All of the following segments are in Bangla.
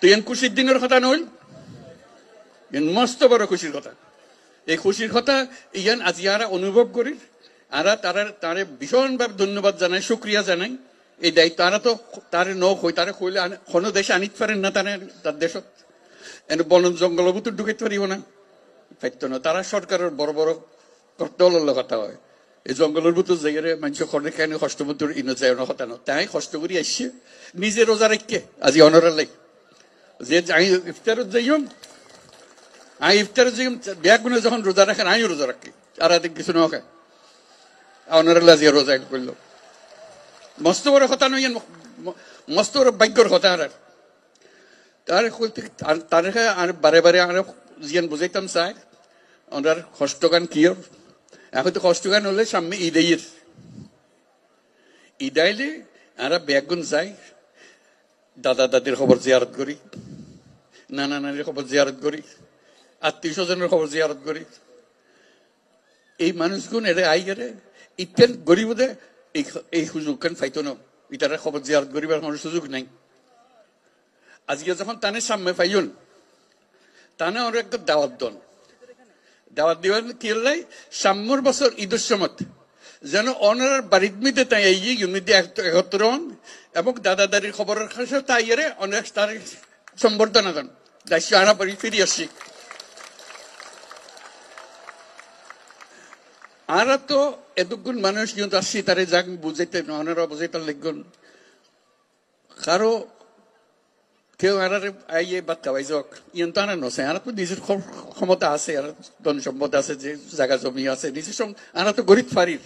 তো এন খুশির দিনের কথা নইল, এন মস্ত বড় খুশির কথা। এই খুশির কথা ইয়ান আজি আরা অনুভব করি, আরা তারে ভীষণভাবে ধন্যবাদ জানাই, শুক্রিয়া জানাই। এই দায়িত্ব আরা তো তারে ন হই, তারে কইলে কোনো দেশে আনিতে পারেন না, তার দেশত এনে বন জঙ্গল ভিতর ঢুকাইতে পারিব না, পাইতো না। তারা সরকারের বড় বড় দলের কথা হয়, এই জঙ্গলের ভিতর জায়গায় মানুষ খরনে খাই কষ্ট ভিতর ইনো যায় না কথা না। তাই কষ্ট করি আসছে নিজে রোজা রেখে আজি অনরের লাই যে ইফতারত যাইম, আমি ইফতারত যাইম ব্যাগুনে যখন রোজা রাখেন আমিও রোজা রাখি, আর এদিক কিছু না খায় অনরের আজি রোজা করল। মস্ত বড় কথা নই, মস্ত বড় ভাগ্যর কথা। তার আর বারে বারে আর জিয়ান বুঝাইতাম চাই ওনার কষ্টগান কি। এখন তো কষ্টগান হলে সামনে ঈদের ঈদ আইলে আমরা ব্যাগুন যাই, দাদা দাদির খবর জিয়ারত করি, নানা নানির খবর জিয়ারত করি, আত্মীয় স্বজনের খবর জিয়ারত করি। এই মানুষগুন এরা আই গেলে ইতেন গরিবদে এই সুযোগ খান পাইতো না, ইটারা খবর জিয়ারত করিবার কোনো সুযোগ নাই। আজকে যখন তানে সামনে পাইন তানে ওর একটা দাওয়াত দন, দাওয়াত দিবেন কি লাই সাম্যর বছর ঈদের সময় যেন অনার বাড়ির মধ্যে তাই এই ইউনিটি একত্র হন এবং দাদা দাদির খবরের কাছে তাই এর অনেক তার সম্বর্ধনা দেন। দায়িত্ব আনা বাড়ি ফিরে আসছি। আর তো এতক্ষণ মানুষ কিন্তু আসছি তারে যাক বুঝাইতে অনারা বুঝাইতে লিখুন কারো কেউ আর আইয়ে বাচ্চা পাই যাক ইন তো আনা নছে। আর তো নিজের ক্ষমতা আছে, আর ধন সম্পদ আছে, যে জায়গা জমি আছে নিজের আর তো গরিব ফারির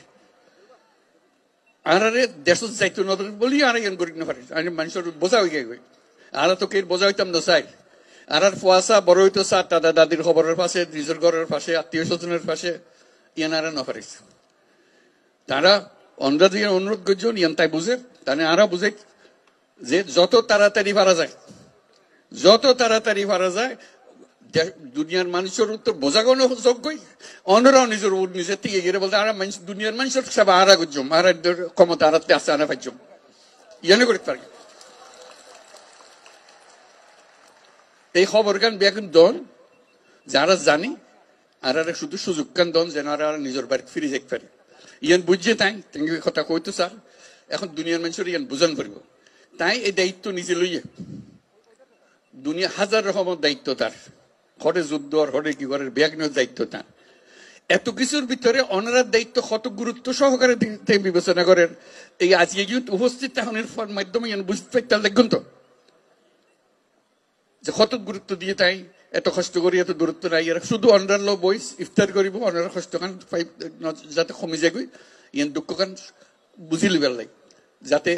আর দেশ যাইতো না বলি আর গরিব না পারি মানুষের বোঝা হয়ে গেছে। আর তো কে বোঝা হইতাম না চাই আর ফুয়াশা বড় হইতো চা দাদা দাদির খবরের পাশে, নিজের ঘরের পাশে, আত্মীয় স্বজনের পাশে ইয়ান আর না পারিস। তারা অন্যরা দিয়ে অনুরোধ করছেন ইয়ান তাই বুঝে তাহলে আরা বুঝে যে যত তাড়াতাড়ি পারা যায়, যত তাড়াতাড়ি পারা যায় দুনিয়ার মানুষের উত্তর বোঝাগোনো যোগ্যই অন্যরাও নিজের নিজের থেকে গিয়ে বলতে আর দুনিয়ার মানুষের সব আরা করছম আর ক্ষমতা আরাতে আসতে আনা পাইছম ইয়ানে করতে পারি। এই খবর গান বেগুন দন যারা জানি আর শুধু সুযোগ কান দন যেন আর নিজের বাড়ি ফিরে যেতে পারি। ইয়ান বুঝছে তাই কথা কইতো স্যার এখন দুনিয়ার মানুষের ইয়ান বুঝান পারিব। তাই এই দায়িত্ব নিজে লইয়ে দুনিয়া হাজার রকমের দায়িত্ব তার, ঘরে যুদ্ধ আর ঘরে কি ঘরের ব্যাগনের দায়িত্ব তার। এত কিছুর ভিতরে অনারার দায়িত্ব কত গুরুত্ব সহকারে বিবেচনা করেন। এই আজকে উপস্থিত তাহনের মাধ্যমে বুঝতে পারতাম দেখুন তো যে কত গুরুত্ব দিয়ে তাই এত কষ্ট করি, এত দূরত্ব নাই। এরা শুধু অনার লো বই ইফতার করিব অনার কষ্ট কান যাতে কমে যায় ইয়ান দুঃখ কান বুঝি লিবার লাই যাতে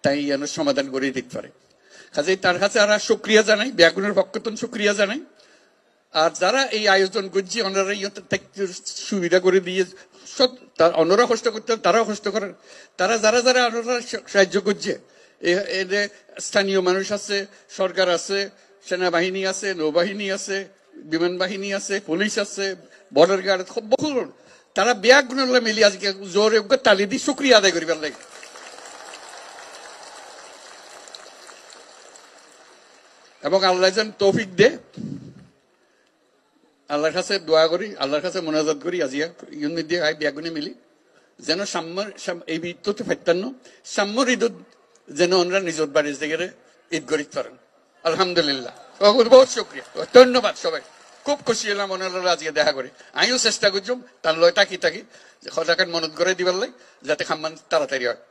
তাই ইয়ানোর সমাধান করে দিতে পারে। কাজে তার কাছে আর শুক্রিয়া জানাই, ব্যাগুনের পক্ষতন শুক্রিয়া জানাই। আর যারা এই আয়োজন করছে ওনারা সুবিধা করে দিয়ে অন্যরা কষ্ট করতে তারাও কষ্ট করেন। তারা যারা যারা ওনারা সাহায্য করছে স্থানীয় মানুষ আছে, সরকার আছে, সেনাবাহিনী আছে, নৌবাহিনী আছে, বিমান বাহিনী আছে, পুলিশ আছে, বর্ডার গার্ড বহু তারা ব্যাগুনের মিলি আজকে জোরে তালি দিয়ে শুক্রিয়া আদায় করিবার লাগে। এবং আল্লাহ যেন তৌফিক দে, আল্লাহর কাছে দোয়া করি, আল্লাহর কাছে মোনাজাত করি আজিয়া ইউনিট দিয়ে ব্যাগুনে মিলি যেন সাম্যর এই ঈদ তো ফাইতান্ন সাম্যর ঈদ যেন ওনারা নিজের বাড়ির জায়গায় ঈদ করিতে পারেন। আলহামদুলিল্লাহ, বহুত শুক্রিয়া, ধন্যবাদ সবাই। খুব খুশি হলাম ওনারা আজকে দেখা করি। আমিও চেষ্টা করছি তার লয় তাকি যে কথাকে মনত করে দিবার লাই যাতে খাম্মান তাড়াতাড়ি হয়।